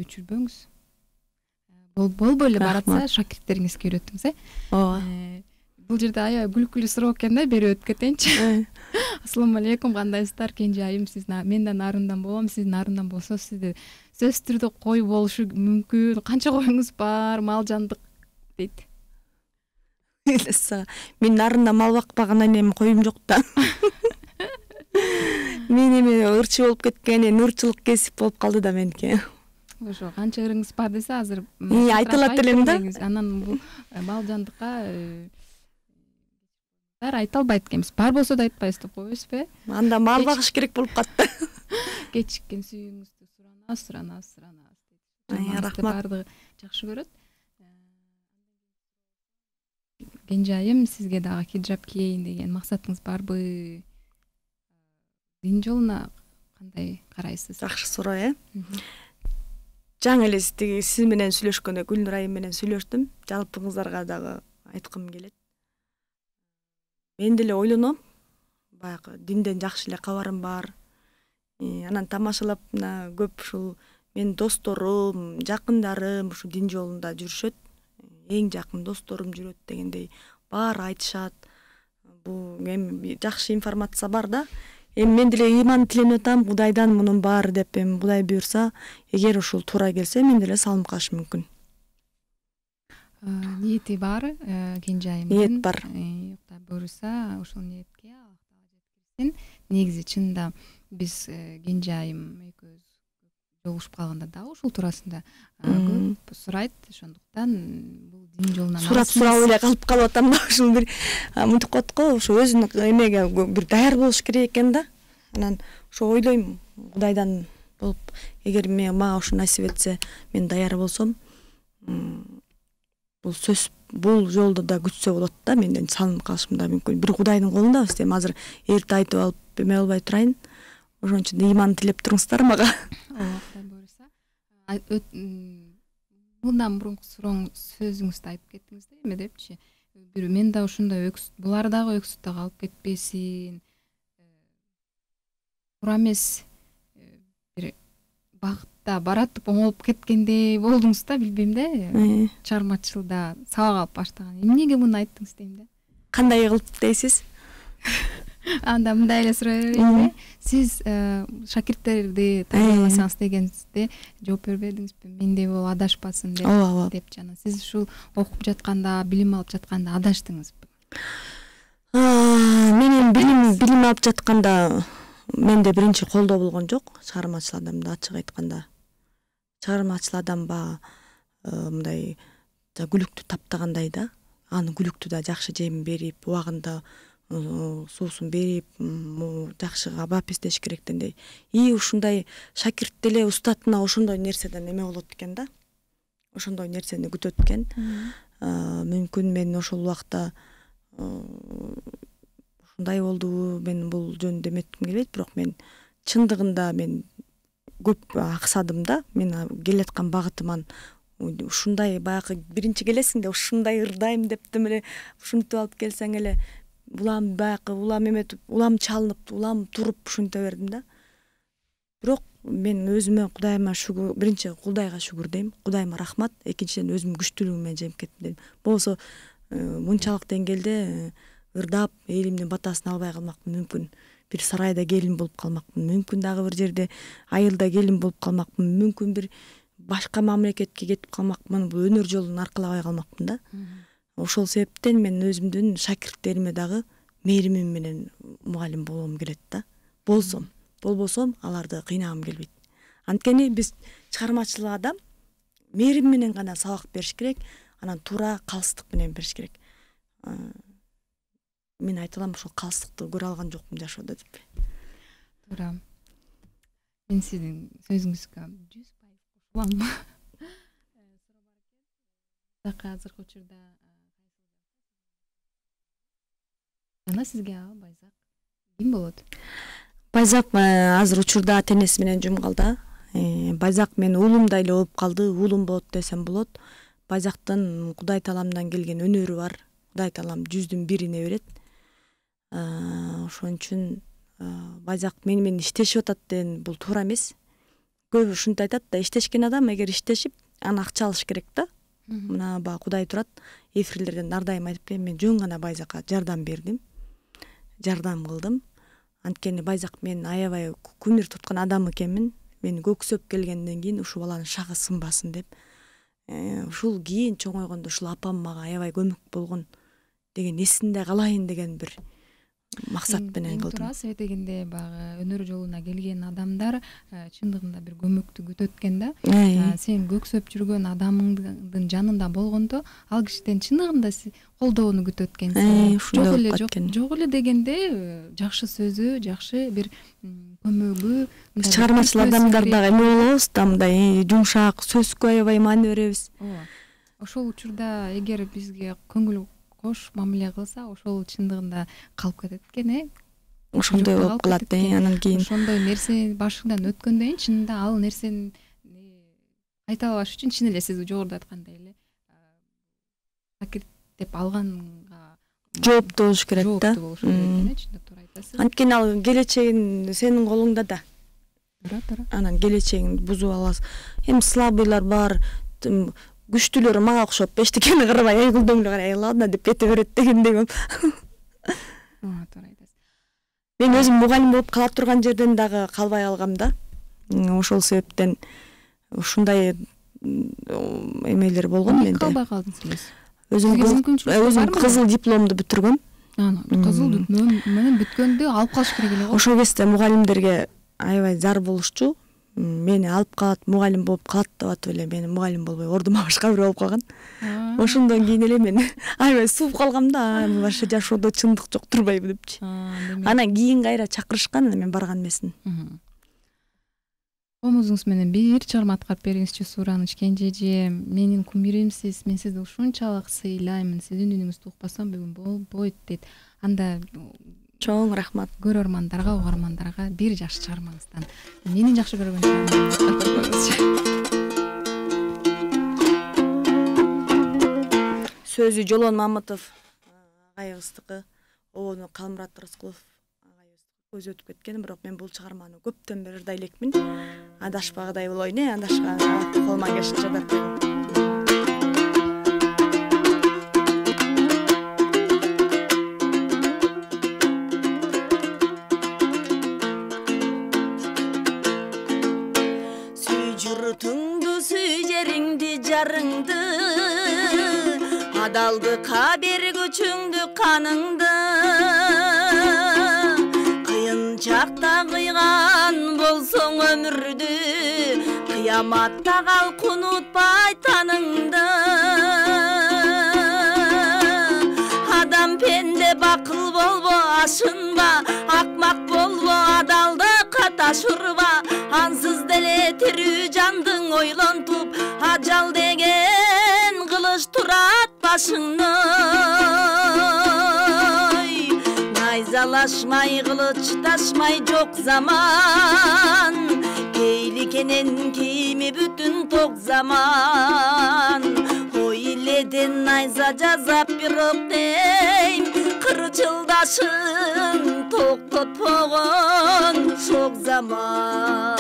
[SPEAKER 1] Өчүрбөңүз. Болбой эле баратса шакирттериңизге үйрөтүңүз, Бул жерде аябай күлкүлүү суроо экен да, бери өтүп кетейинчи. Ассаламу алейкум, кандайсыздар? Кенже айым, сиз менден нарындан болом, сиз нарындан болсо сизде сөзсүз түрдө кой болушу мүмкүн. Канча коюңуз бар, мал жандык дейт.
[SPEAKER 2] Мен нарында мал бакпагандан эми коюм жок да. Мен эми ырчы болуп кеткен, ырчылык кесип болуп калды да меники.
[SPEAKER 1] Ошо канча ырыңыз бар десе азыр
[SPEAKER 2] айтылат элем да.
[SPEAKER 1] Анан бул мал жандыкка айта албайт экенбиз. Бар болсо да айтпайбыз деп коебузбу?
[SPEAKER 2] Анда мал багыш керек болуп катты.
[SPEAKER 1] Кечиккен сүйүүңүздү суранабыз.
[SPEAKER 2] Рахмат.
[SPEAKER 1] Бардыгы жакшы көрөт. Кенже айым, сизге дагы хиджаб кийейин деген максатыңыз барбы? Дин жолуна кандай карайсыз?
[SPEAKER 2] Жакшы суроо, Жаңы эле сиз менен сүйлөшкөндө Гүлнур айым менен сүйлөштүм. Жалпы кыздарга дагы айткым келет. Мен деле ойлоном, баягы динден жакшы эле кабарым бар. Анан тамашалап көп ушул менин досторум, жакындарым ушу дин жолунда жүрүшөт. Эң жакын досторум жүрөт дегендей баары айтышат. Бул эми жакшы информация бар да. Эми мен деле ыйман тиленип атам, Кудайдан мунун баары деп, эми Кудай буйрса, эгер ушул туура келсе, мен деле салынып калышым мүмкүн.
[SPEAKER 1] Ниети бар, кенжайымдын.
[SPEAKER 2] Ниет бар.
[SPEAKER 1] Кудай буйрса, ошол ниетке Аллах Таала жеткирсин. Негизи чынында биз кенжайым экөөбүз жолугушуп калганда да ушул туурасында көп сурайт. Ошондуктан бул дин жолунан
[SPEAKER 2] сурап эле калып атам да, ушул бир мынтип коет го, ошо өзүнүн эмеге бир даяр болуш керек экен да. Анан ошо ойлойм, Кудайдан болуп, эгер мага ушул насип этсе, мен даяр болсом, бул сөз бул жолдо да күтсө болот да, менден салынып калышым да мүмкүн. Бир Кудайдын колундабыз. Эми азыр эрте айтып алып эме албай турайын. Ошон үчүн ыйман тилеп туруңуздар мага.
[SPEAKER 1] Кудай буйрса. Мындан мурунку сөзүңүздү айтып кеттиңиз да, эме депчи. Бир мен да ошондой булар дагы өксүттө калып кетпесин. Туура эмес бир багытта баратып оңолуп кеткендей болдуңуз да, билбейм да. Чыгармачылыкта сабак алып баштаган. Эмнеге муну айттыңыз дейм да.
[SPEAKER 2] Кандай кылып дейсиз?
[SPEAKER 1] Анда мындай эле сурай берейинби? Сиз шакирттерди тарбияласаңыз дегенсизде жооп бербедиңизби? Мендей болуп адашпасын деп жана сиз ушул окуп жатканда, билим алып жатканда адаштыңызбы?
[SPEAKER 2] Менин билим алып жатканда менде биринчи колдоо болгон жок. Чыгармачыл адамды ачык айтканда. Чыгармачыл адам мындай күлүктү таптагандай да. Аны күлүктү да жакшы жемин берип, убагында суусун берип, жакшы абап издеш керек дегендей. Ушундай шакирт деле устатына ошондой нерседен эме болот экен да. Ошондой нерсени күтөт экен. Мүмкүн мен ошол убакта ушундай болдубу, мен бул жөнүндө эметким келбейт, бирок мен чындыгында мен көп аксадым да. Мен келаткан багытыман ушундай баягы биринчи келесиң да ушундай ырдайм дептим эле, ушинтип алып келсең эле улам баягы улам эметип, улам чалынып, улам туруп ушинте бердим да. Бирок мен өзүмө Кудайыма шүгүр, биринчи Кудайга шүгүр дейм, Кудайыма рахмат, экинчиден өзүмдүн күчтүүлүгүм менен жеңип кеттим дедим. Болсо мынчалык деңгээлде ырдап элимдин батасын албай калмакмын мүмкүн. Бир сарайда келин болуп калмакмын, мүмкүн дагы бир жерде айылда келин болуп калмакмын, мүмкүн бир башка мамлекетке кетип калмакмын, бул өнөр жолун аркылабай калмакмын да. Ошол себептен мен өзүмдүн шакирттериме дагы мээримим менен мугалим болгум келет да. Болбосом аларды кыйнагым келбейт. Анткени биз чыгармачыл адам мээрим менен гана сабак бериш керек, анан туура калыстык менен бериш керек. Мен айта алам, ошол калыстыкты көрө алган жокмун жашоодо деп.
[SPEAKER 1] Туура. Мен сиздин сөзүңүзгө 100% кошулам. Азыркы учурда жана сизге Байзак ким болот?
[SPEAKER 2] Байзак азыр учурда ата-энеси менен жумгалда. Байзак менин уулумдай эле болуп калды, уулум болот десем болот. Байзактын Кудай Тааламдан келген өнөрү бар. Кудай Таалам 100-дүн бирине берет. Ошон үчүн Байзак менен иштешип атат деген бул туура эмес. Көбү ушинтип айтат да, иштешкен адам эгер иштешип, аны акча алыш керек да. Мына Кудай турат, эфирлерден ар дайым айтып келем, мен жөн гана Байзакка жардам бердим. Жардам кылдым. Анткени Байзак мен аябай күмүр туткан адам экенмин. Мени көксөп келгенден кийин ушул баланын шагы сынбасын деп. Ушул кийин чоңойгондо ушул апам мага аябай көмөк болгон деген эсинде калайын деген бир максат менен кылдым. Туура
[SPEAKER 1] свет дегенде баягы өнөр жолуна келген адамдар чындыгында бир көмөктү күтөт экен да. Сен көксөп жүргөн адамыңдын жанында болгондо ал кишиден чындыгында колдоону күтөт экенсиң. Жок эле дегенде жакшы сөзү, жакшы бир көмөгү.
[SPEAKER 2] Чыгармачыл адамдар дагы эме болобуз да, мындай жумшак сөзгө аябай маани беребиз.
[SPEAKER 1] Ошол учурда эгер бизге көңүл кош мамиле кылса, ошол чындыгында калып кетет экен,
[SPEAKER 2] Ошондой болуп калат, анан кийин
[SPEAKER 1] ошондой нерсе башыңдан өткөндөн кийин чынында ал нерсени кайталабаш үчүн чын эле сиз жогоруда айткандай эле шакирт деп алганга
[SPEAKER 2] жооптуу болуш керек да.
[SPEAKER 1] Чында туура айтасыз.
[SPEAKER 2] Анткени ал келечегин сенин колуңда да.
[SPEAKER 1] Туура.
[SPEAKER 2] Анан келечегин бузуп аласың. Эми слабыйлар бар, күчтүүлөр мага окшоп эчтекени кырбай айгылдоң эле карай, ладно деп кете берет дегендей болуп.
[SPEAKER 1] Туура айтасыз.
[SPEAKER 2] Мен өзүм мугалим болуп кала турган жерден дагы калбай калгам да. Ошол себептен ушундай эмелер болгон менде.
[SPEAKER 1] Калбай калдыңыз.
[SPEAKER 2] Өзүм кызыл дипломду бүтүргөм.
[SPEAKER 1] Кызыл диплом менен бүткөндө алып калыш керек эле го.
[SPEAKER 2] Ошол кезде мугалимдерге аябай зар болушчу. Мени алып калат, мугалим болуп калат деп атып эле мени мугалим болбой ордума башка бирөө болуп калган. Ошондон кийин эле мен аябай сууп калгам да, башка жашоодо чындык жок турбайбы депчи. Анан кийин кайра чакырышкан, мен барган эмесмин.
[SPEAKER 1] Комузуңуз менен бир чыгарма аткарып бериңизчи, Суураныч Кенжеже. Менин кумиримсиз, мен сизди ушунчалык сыйлаймын. Сиздин үнүңүздү укпасам бүгүн болбойт дейт. Анда
[SPEAKER 2] чоң рахмат.
[SPEAKER 1] Көрөрмандарга, угармандарга бир жакшы чыгармаңыздан менин жакшы көргөн чыгармаңызды.
[SPEAKER 2] Сөзү Жолон Мамытов агайыбыздыкы, обону Калмурат Рыскулов көз өтүп кеткен, бирок мен бул чыгарманы көптөн бери ырдай элекмин. Адашпагыдай болоюн, адашкан колуман келишинче ырдап коеюн. Сүй журтуңду, сүй жериңди, жарыңды, адалдыкка бергүчүңдү, каныңды. Чакта кыйган болсоң өмүрдү, кыяматта калк унутпай таныңды. Адам пенде бакыл болбо, ашынба, акмак болбо, адалдыкка ташырба. Ансыз деле тирүү жандың ойлонтуп, ажал деген кылыч турат башыңды. Найзалашмай, кылыч ташмай жок заман, кейликенен кийими бүтүн ток заман. Ой иледен найза жазап бирок дейм, кырчылдашын токтотпогон шок заман.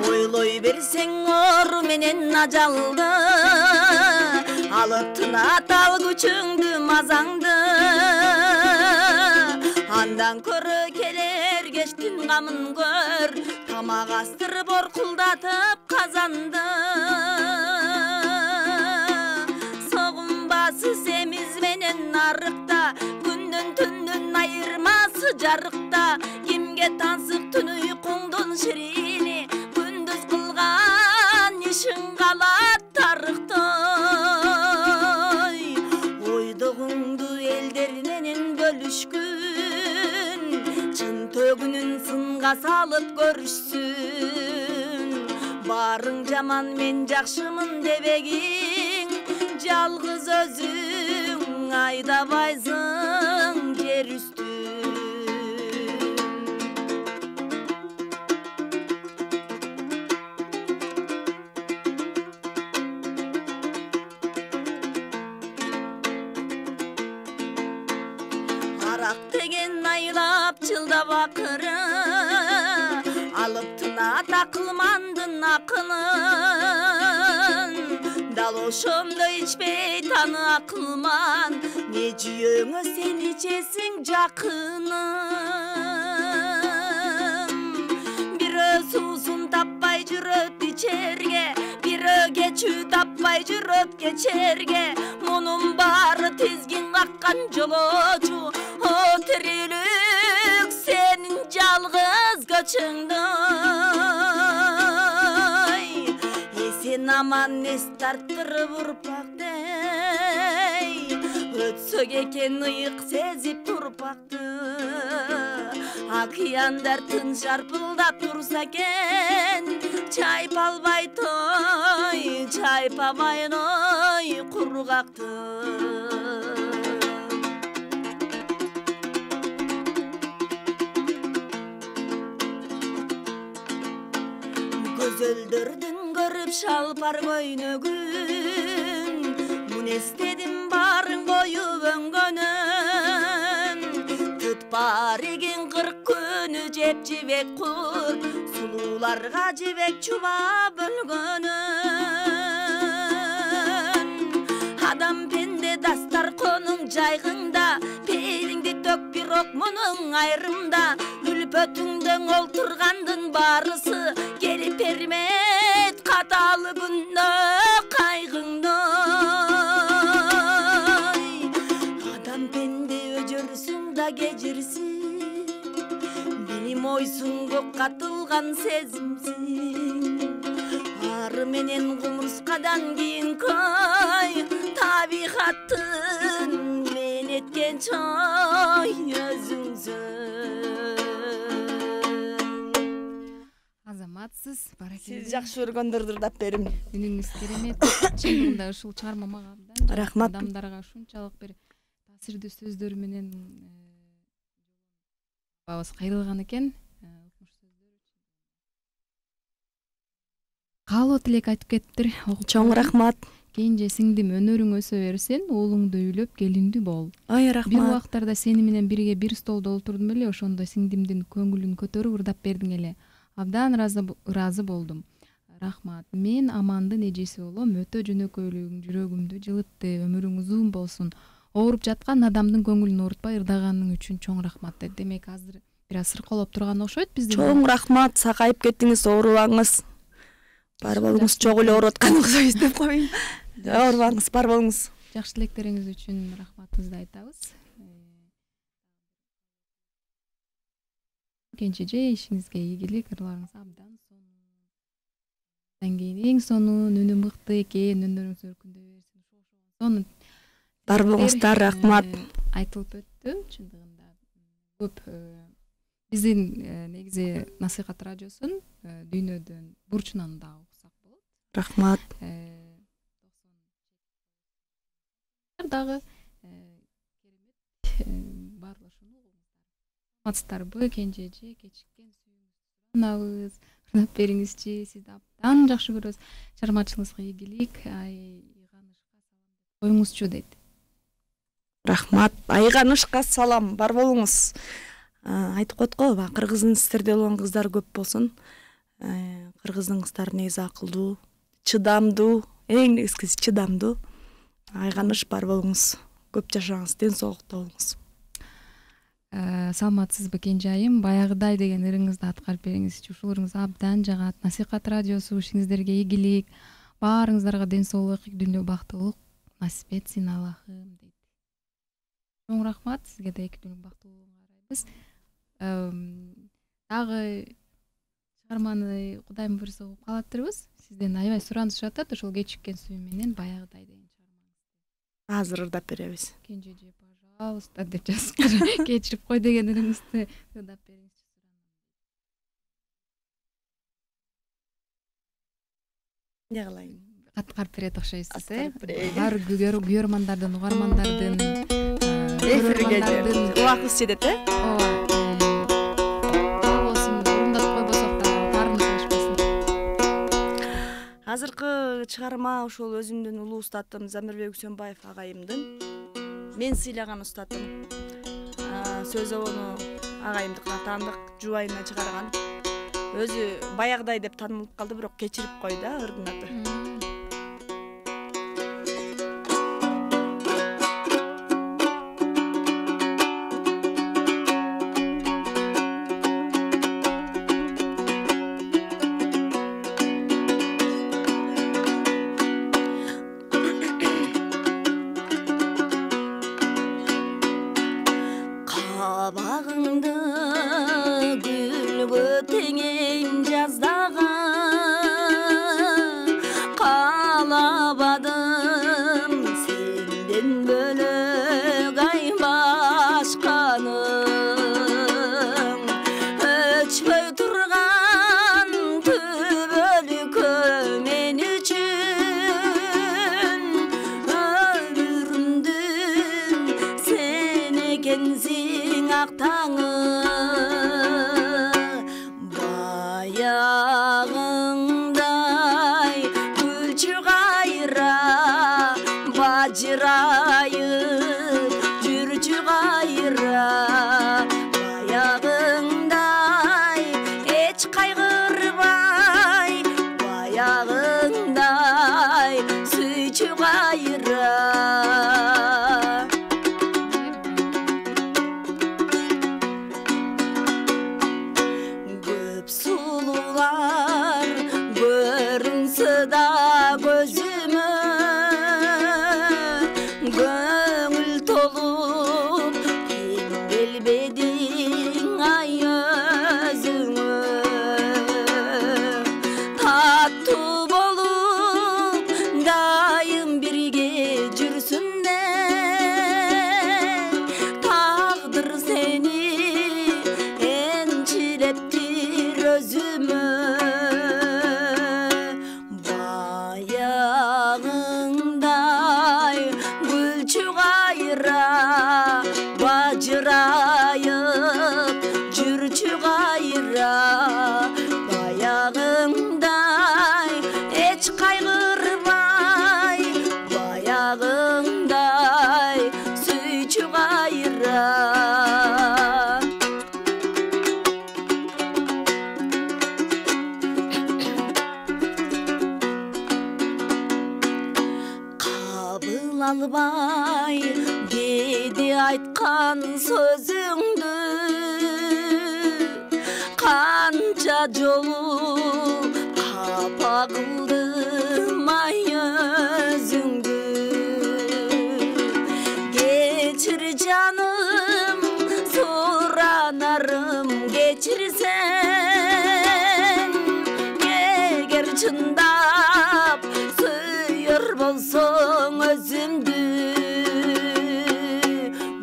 [SPEAKER 2] Ойлой берсең ору менен ажалды, алып тынат ал күчүңдү, мазаңды. Андан көрө келер кештин камын көр, тамак астырып оркулдатып казанды. Согунбасы семиз менен арыкта, күндүн түндүн айырмасы жарыкта. Кимге тансык түн уйкуңдун ширини, ишин калат тарыхтай. Ойдогуңду элдер менен бөлүшкүн, чын төгүнүн сынга салып көрүшсүн. Барың жаман мен жакшымын дебегиң, жалгыз өзүң айдабайсың жер үстүн. Деген айлап жылдап акыры, алып тынат акылмандын акынын. Дал ошондо ичпей таны акылман, не жүйөңө сен ичесиң жакынын. Бирөө суусун таппай жүрөт ичерге, бирөө кечүү таппай жүрөт кечерге. Мунун баары тизгин каккан жолоочу, о тирилик сенин жалгыз көчүңдө. Эсен аман эс тарттырып урпактей, өтсөк экен ыйык сезип турпакты. Акыяндар тын шарпылдап турса экен, чайпалбай той, чайпабай ой кургакты. Көзөлдөрдүн көрүп шалпар көйнөгүн, мунестедим барын коюп өңгөнүн. Тытпар эген 40 күнү жеп жибек кур, сулууларга жибек чуба бөлгөнүн. жайгыңда пейилиңди төк бирок мунуң айрымда үлпөтүңдөң олтургандын барысы келип бермейт каталы күндө кайгыңды адам пенде өжөрсүң да кежирсиң билим ойсуңго катылган сезимсиң ары менен кумурскадан кийин кой табигаттын мен эткен чой өзүңсүң
[SPEAKER 1] азаматсыз
[SPEAKER 2] сиз жакшы көргөндөрдү ырдап берим
[SPEAKER 1] үнүңүз керемет чындыгында ушул чыгарма мага абдан
[SPEAKER 2] рахмат
[SPEAKER 1] адамдарга ушунчалык бир таасирдүү сөздөр менен бабыз кайрылган экен каалоо тилек айтып кетиптир
[SPEAKER 2] чоң рахмат
[SPEAKER 1] кенже сиңдим өнөрүң өсө берсин уулуңду үйлөп келиндүү бол
[SPEAKER 2] ой рахмат
[SPEAKER 1] бир убактарда сени менен бирге бир столдо олтурдум эле ошондо сиңдимдин көңүлүн көтөрүп ырдап бердиң эле абдан ыраазы болдум рахмат мен Амандын эжеси болом өтө жөнөкөйлүгүң жүрөгүмдү жылытты өмүрүң узун болсун ооруп жаткан адамдын көңүлүн оорутпай ырдаганың үчүн чоң рахмат деп демек азыр бир аз сыркоолоп турган окшойт бизди
[SPEAKER 2] чоң рахмат сакайып кеттиңиз оорубаңыз бар болуңуз чогуу эле ооруп атканыңызды эстеп коеюн оорубаңыз бар болуңуз
[SPEAKER 1] жакшы тилектериңиз үчүн рахматыбызды айтабыз кенжеже ишиңизге ийгилик ырларыңыз абдан сонун андан кийин эң сонун үнү мыкты экен өнөрүңүз өркүндөй берсин сонун
[SPEAKER 2] бар болуңуздар рахмат
[SPEAKER 1] айтылып өттү чындыгында көп биздин негизи насыйхат радиосун дүйнөдөн бурчунан да уксак болот
[SPEAKER 2] рахмат
[SPEAKER 1] дагы керемет баарлашууну саламатсыздарбы кенжеже кечиккен сүйүүңүздү ырдап бериңизчи сизди абдан жакшы көрөбүз чыгармачылыгыңызга ийгилик коюңузчу дейт
[SPEAKER 2] рахмат айганышка салам бар болуңуз айтып коет го баягы кыргыздын стерде болгон кыздар көп болсун кыргыздын кыздары негизи акылдуу чыдамдуу эң негизгиси чыдамдуу айганыш бар болуңуз көп жашаңыз ден соолукта болуңуз
[SPEAKER 1] саламатсызбы кенже айым баягыдай деген ырыңызды аткарып бериңизчи ушул ырыңыз абдан жагат насыйхат радиосу ишиңиздерге ийгилик баарыңыздарга ден соолук дүйнө бактылык насип этсин аллахым дейт чоң рахмат сизге да эки дүйнө бактылуулугун каалайбыз дагы чыгарманы Кудайым буйруса угуп калаттырбыз сизден аябай суранышып жатат ошол кечиккен сүйүү менен баягыдай деген чыгармаңызды
[SPEAKER 2] азыр ырдап беребиз
[SPEAKER 1] кенжеже пожалуйста деп жазып кечирип кой деген ырыңызды ырдап бериңизчи
[SPEAKER 2] эмне кылайын
[SPEAKER 1] каткарып берет окшойсуз баары көрөрмандардын угармандардын
[SPEAKER 2] эфирге убагыбыз жетет
[SPEAKER 1] ооба болсун орундатып койбосок да баарыбыз алышпасын
[SPEAKER 2] азыркы чыгарма ушул өзүмдүн улуу устатым Замирбек Үсөнбаев агайымдын мен сыйлаган устатым сөз обону агайымдыкына таандык жубайына чыгарган өзү баягыдай деп таанылып калды бирок кечирип кой да ырдын аты кабагыңды гүлгө теңейин жаздаган каалабадым сенден бөлөк ай башканын өчпөй турган түбөлүккө мен үчүн өмүрүмдүн сен экенсиң ак таңы баягы өзүмө баягыңдай гүлчү кайра бажырайып жүрчү кайра баягыңдай эч кайгырбай баягыңдай сүйчү кайра кабыл албай кээде айткан сөзүңдү канча жолу капа кылдым ай өзүңдү кечир жаным суранарым кечирсең эгер чындап сүйөр болсоң өзүмдү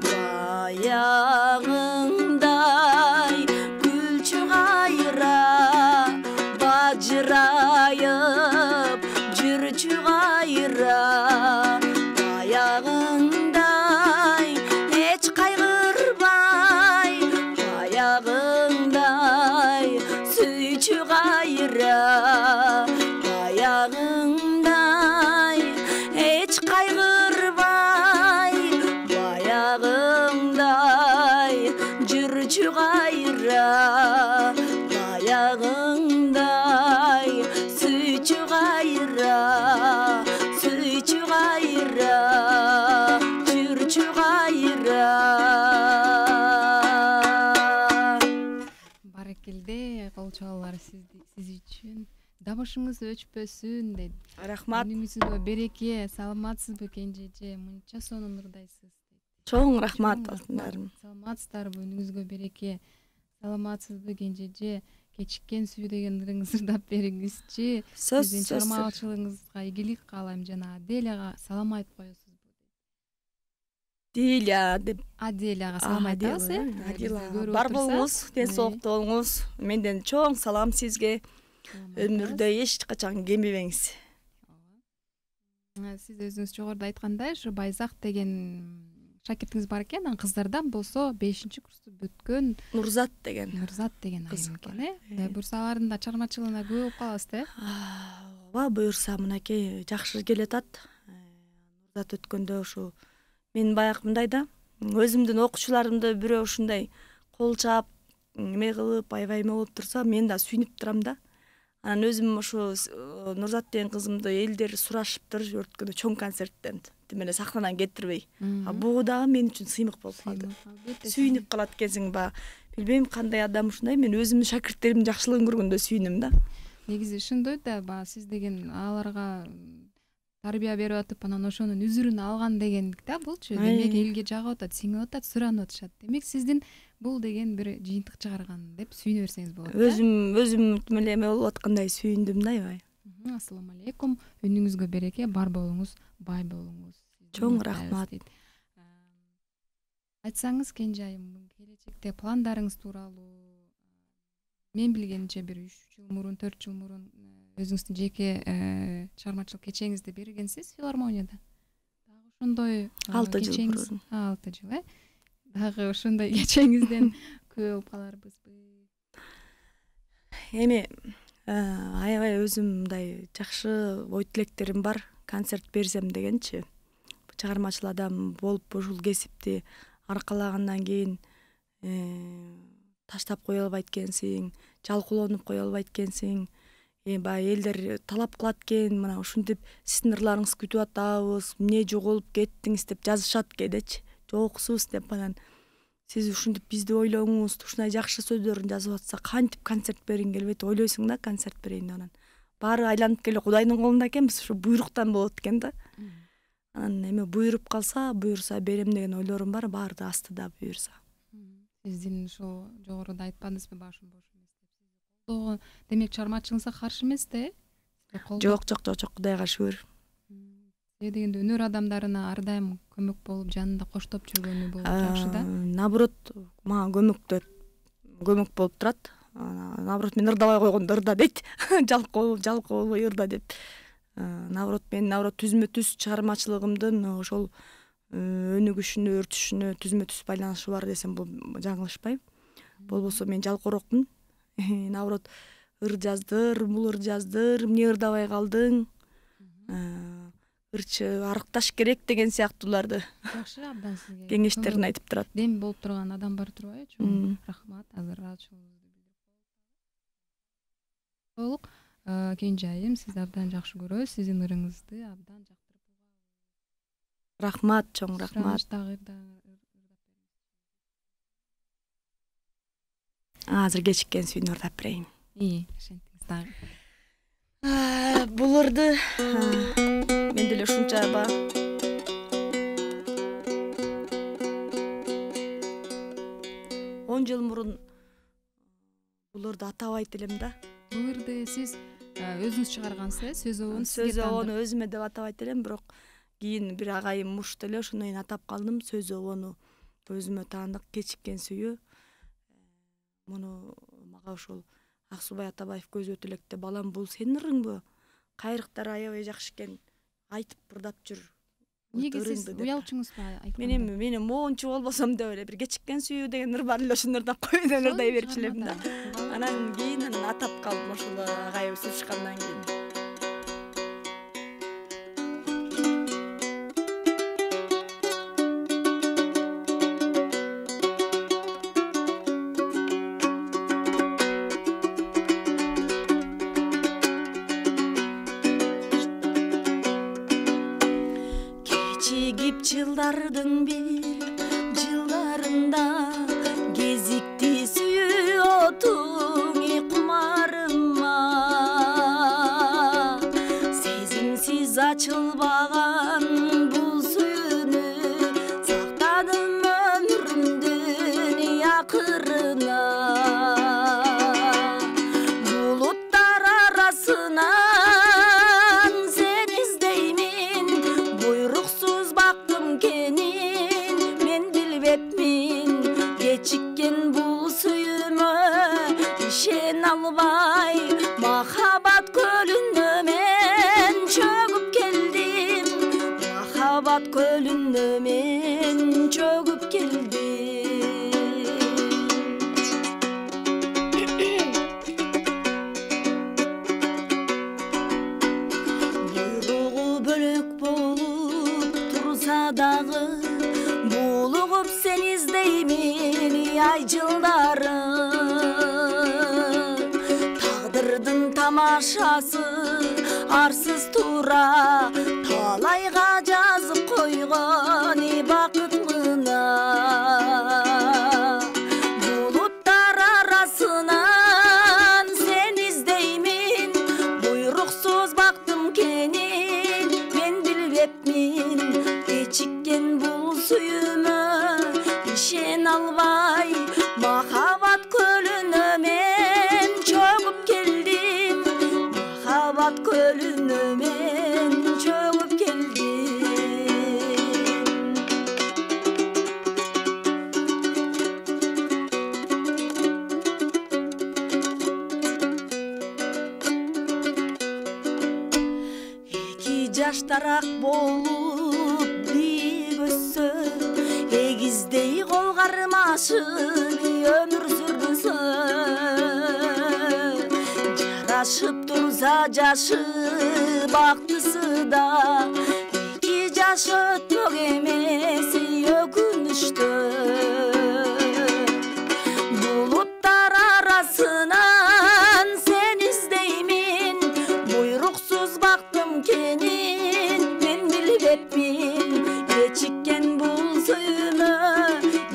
[SPEAKER 2] баягыңдай гүлчү кайра бажырайып жүрчү кайра баягыңдай эч кайгырбай баягыңдай сүйчү кайра баягыңдай эч кайгырбай баягыңдай жүрчү кайра баягыңдай сүйчү кайра жүрчү кайра
[SPEAKER 1] баракелде кол чабуулар сиз үчүн табышыңыз өчпөсүн дейт.
[SPEAKER 2] Рахмат.
[SPEAKER 1] Өнүңүзгө береке, саламатсызбы кенжеже, мынча сонун ырдайсыз.
[SPEAKER 2] Чоң рахмат алтындарым.
[SPEAKER 1] Саламатсыздарбы, өнүңүзгө береке. Саламатсызбы кенжеже, кечиккен сүү деген ырыңызды ырдап бериңизчи. Сиздин чыгармачылыгыңызга ийгилик каалайм жана Аделяга салам айтып коесузбу?
[SPEAKER 2] Диля деп.
[SPEAKER 1] Аделяга салам айтабыз,
[SPEAKER 2] Бар болуңуз, ден соолукта болуңуз. Менден чоң салам сизге. Өмүрдө эч качан кемибеңиз.
[SPEAKER 1] Сиз өзүңүз жогоруда айткандай, ушу Байзак деген шакиртиңиз бар экен, анан кыздардан болсо 5-курсту бүткөн
[SPEAKER 2] Нурзат деген
[SPEAKER 1] айым экен, буюрса алардын да чыгармачылыгына күбө болуп калабыз да.
[SPEAKER 2] Ооба, буюрса мынакей жакшы келатат. Нурзат өткөндө ушу мен баягы мындай да, өзүмдүн окуучуларымды бирөө ушундай кол чаап, эме кылып, аябай эме болуп турса, мен да сүйүнүп турам да. Анан өзүм ушу Нурзат деген кызымды элдер сурашыптыр, өткөндө чоң концерттен тимеле сахнадан кетирбей. Бул дагы мен үчүн сыймык болуп калды. Сүйүнүп калат экенсиң ба? Билбейм кандай адам ушундай, мен өзүмдүн шакирттеримдин жакшылыгын көргөндө сүйүнөм да.
[SPEAKER 1] Негизи ошондой да, баягы сиз деген аларга тарбия берип атып, анан ошонун үзүрүн алган дегендик да булчу. Демек элге жагып атат, сиңип атат, суранып атышат. Демек сиздин бул деген бир жыйынтык чыгарган деп сүйүнө берсеңиз болот.
[SPEAKER 2] Өзүм эле эме болуп аткандай сүйүндүм да, аябай.
[SPEAKER 1] Ассаламу алейкум. Өнүңүзгө береке, бар болуңуз, бай болуңуз.
[SPEAKER 2] Чоң рахмат.
[SPEAKER 1] Айтсаңыз Кенже айым, келечекте пландарыңыз тууралуу, мен билгенче бир 3 жыл мурун, 4 жыл мурун өзүңүздүн жеке чыгармачылык кечеңизди бергенсиз филармонияда. Дагы ошондой
[SPEAKER 2] 6 жыл мурун.
[SPEAKER 1] 6 жыл, Дагы ошондой кечеңизден күбө болуп каларбызбы?
[SPEAKER 2] Эми аябай өзүм мындай жакшы ой тилектерим бар, концерт берсем дегенчи. Чыгармачыл адам болуп ушул кесипти аркалагандан кийин таштап кое албайт экенсиң, жалкоолонуп кое албайт экенсиң. Баягы элдер талап кылат экен, мына ушинтип сиздин ырларыңызды күтүп атабыз, эмне жоголуп кеттиңиз деп жазышат кээдечи. Жоксуз деп анан сиз ушинтип бизди ойлоңуз, ушундай жакшы сөздөрүн жазып атса, кантип концерт бергиң келбейт, ойлойсуң да концерт берейин деп анан. Баары айланып келе Кудайдын колунда экенбиз, ушу буйруктан болот экен да. Анан эме буйруп калса, буйрса берем деген ойлорум бар, баары да астыда буйрса.
[SPEAKER 1] Сиздин ошо жогоруда айтпадыңызбы, башым бош эмес деп. Демек чыгармачылыгыңызга каршы эмес да,
[SPEAKER 2] Жок, Кудайга шүгүр.
[SPEAKER 1] Дегенде өнөр адамдарына ар дайым көмөк болуп, жанында коштоп жүргөнү бул жакшы да.
[SPEAKER 2] Наоборот, мага көмөк болуп турат. наоборот мен ырдабай койгондо ырда дейт. Жалкоо болбой ырда деп. Наоборот мен түзмө түз чыгармачылыгымдын ошол өнүгүшүнө, өртүшүнө түзмө түз байланышы бар десем бул жаңылышпайм. Болбосо мен жалкоорокмун. Наоборот ыр жаздыр, бул ыр жаздыр, эмне ырдабай калдың? Ырчы арыкташ керек деген сыяктууларды
[SPEAKER 1] Жакшы, абдан сизге
[SPEAKER 2] кеңештерин айтып турат.
[SPEAKER 1] дем болуп турган адам бар турбайбы? Чоң рахмат. Азыр раатчылыгыңызды билдирип толук. Кенжайым, сизди абдан жакшы көрөбүз. Сиздин ырыңызды абдан жактырып
[SPEAKER 2] Рахмат, чоң рахмат. Азыр кечиккен сүйүн ырдап берейин.
[SPEAKER 1] Ошентиңиз дагы.
[SPEAKER 2] Бул ырды мен деле ушунча 10 жыл мурун бул ырды атабайт элем да.
[SPEAKER 1] Бул ырды сиз өзүңүз чыгаргансыз,
[SPEAKER 2] сөз обону өзүмө деп атабайт элем, бирок кийин бир агайым мушту эле ошондон кийин атап калдым. Сөз обону өзүмө таандык кечиккен сүйүү. Муну мага ошол Аксубай Атабаев көзөтүп электе, балам бул сенин ырыңбы? Кайрыктар аябай жакшы экен, айтып ырдап жүр.
[SPEAKER 1] Неге сиз уялчуңузбу айтканда?
[SPEAKER 2] Менин моончу болбосом деп эле бир кечиккен сүйүү деген ыр бар эле, ошону ырдап коеюн деп ырдай берчү элем да. Анан кийин атап калдым ошол агайым сурушкандан кийин. Жылдардын бир жылдарында кезикти сүйүү отуңи кумарыма, сезимсиз ачылбаган бул сүйүүнү сактадым өмүрүмдүн акырына. Булуттар арасынан сени издеймин, буйруксуз кенин мен билбепмин, кечиккен бул сүйүүмө ишен албай, махабат көлүнө мен чөгүп келдим, махабат көлүнө мен чөгүп келдим. Буйругу бөлөк болуп дагы булугуп сени издеймин ай жылдары. Тагдырдын тамашасы арсыз тура, талайга жазып койгон бакыт мына. Булуттар арасынан сени издеймин, буйруксуз бактым кенин мен билбепмин, кечиккен бул сүйүүмө ишен албай, махабат көлүнө мен чөгүп келдим, махабат көлүнө мен чөгүп келдим. Эки жаштараак болуп эгиздей кол кармашып өмүр сүрсө, жарашып турса жашы бактысы да, эки жаш өтмөк эмес өкүнүчтүү. Булуттар арасынан сени издеймин, буйруксуз бактым кенин мен билбепмин, кечиккен бул сүйүүмө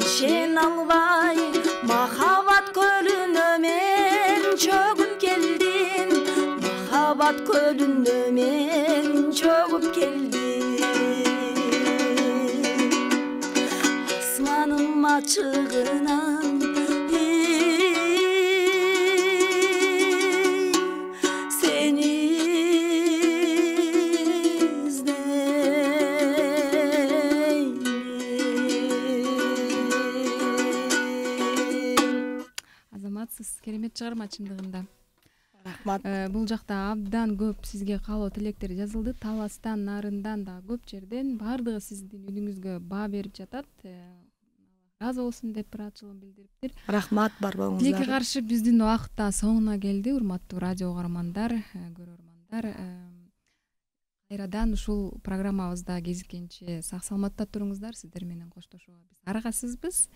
[SPEAKER 2] ишен албай, махабат көлүнө мен чөгүп келдим, махабат көлүнө мен чөгүп келдим. Асманым ачыгынан сени
[SPEAKER 1] керемет чыгарма программа чындыгында.
[SPEAKER 2] Рахмат.
[SPEAKER 1] Бул жакта абдан көп сизге каалоо тилектер жазылды. Таластан, Нарындан да көп жерден баардыгы сиздин үнүңүзгө баа берип жатат. Ыраазы болсун деп ыраазычылыгын билдириптир.
[SPEAKER 2] Рахмат барбаңыздар.
[SPEAKER 1] Тилекке каршы биздин убакыт да соңуна келди, урматтуу радио угармандар, көрөрмандар. Кайрадан ушул программабызда кезиккенче сак саламатта туруңуздар. Сиздер менен коштошууга биз аргасызбыз.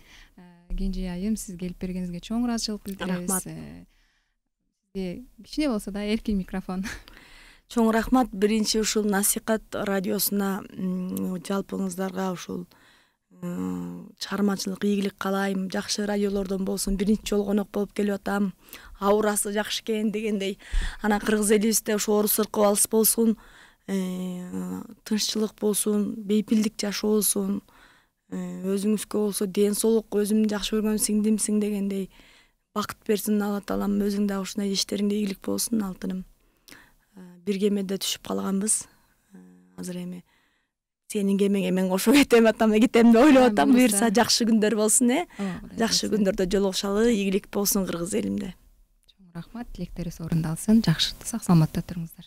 [SPEAKER 1] Кенже айым, сиз келип бергениңизге чоң ыраазычылык билдиребиз.
[SPEAKER 2] Рахмат.
[SPEAKER 1] Кичине болсо да эркин микрофон.
[SPEAKER 2] Чоң рахмат. Биринчи ушул Насихат радиосуна жалпыңыздарга ушул чыгармачылык ийгилик каалайм. Жакшы радиолордон болсун. Биринчи жолу конок болуп келип атам. Аурасы жакшы экен дегендей. Анан кыргыз элибизде ошо орус ыркы алыс болсун, тынччылык болсун, бейпилдик жашоо болсун. Өзүңүзгө болсо ден соолук, өзүмдү жакшы көргөн сиңдимсиң дегендей бакыт берсин Алла таалам. Өзүң да ушундай иштериңде ийгилик болсун алтыным. Бир кемеде түшүп калганбыз. Азыр эми сенин кемеңе мен кошо кетем атам, кетем деп ойлоп атам. Буюрса жакшы күндөр болсун, жакшы күндөрдө жолугушалы, ийгилик болсун кыргыз элимде.
[SPEAKER 1] Чоң рахмат, тилектериңиз орундалсын. Жакшы, сак саламатта туруңуздар.